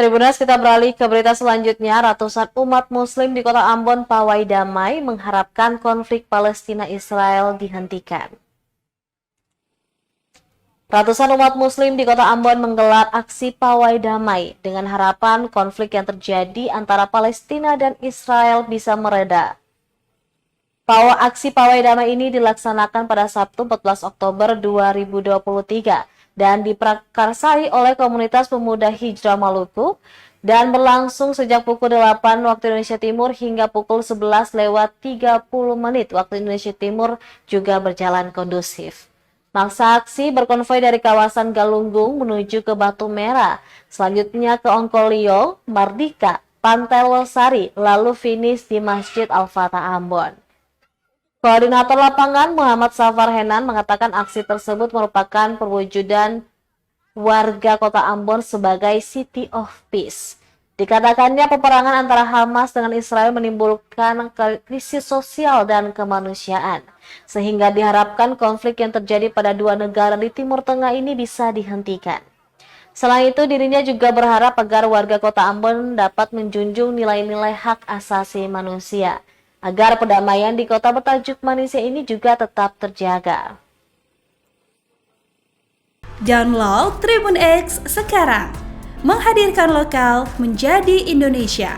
Tribuners, kita beralih ke berita selanjutnya. Ratusan umat muslim di kota Ambon pawai damai mengharapkan konflik Palestina-Israel dihentikan. Ratusan umat muslim di kota Ambon menggelar aksi pawai damai dengan harapan konflik yang terjadi antara Palestina dan Israel bisa mereda. Aksi pawai damai ini dilaksanakan pada Sabtu 14 Oktober 2023 dan diprakarsai oleh komunitas pemuda Hijrah Maluku dan berlangsung sejak pukul 8 waktu Indonesia Timur hingga pukul 11:30 waktu Indonesia Timur, juga berjalan kondusif. Masa aksi berkonvoi dari kawasan Galunggung menuju ke Batu Merah, selanjutnya ke Ongkolio, Mardika, Pantai Losari, lalu finish di Masjid Al-Fatah Ambon. Koordinator lapangan Muhammad Safar Henan mengatakan aksi tersebut merupakan perwujudan warga kota Ambon sebagai City of Peace. Dikatakannya peperangan antara Hamas dengan Israel menimbulkan krisis sosial dan kemanusiaan, sehingga diharapkan konflik yang terjadi pada dua negara di Timur Tengah ini bisa dihentikan. Selain itu, dirinya juga berharap agar warga kota Ambon dapat menjunjung nilai-nilai hak asasi manusia, agar perdamaian di kota bertajuk Malaysia ini juga tetap terjaga. Download Tribun X sekarang, menghadirkan lokal menjadi Indonesia.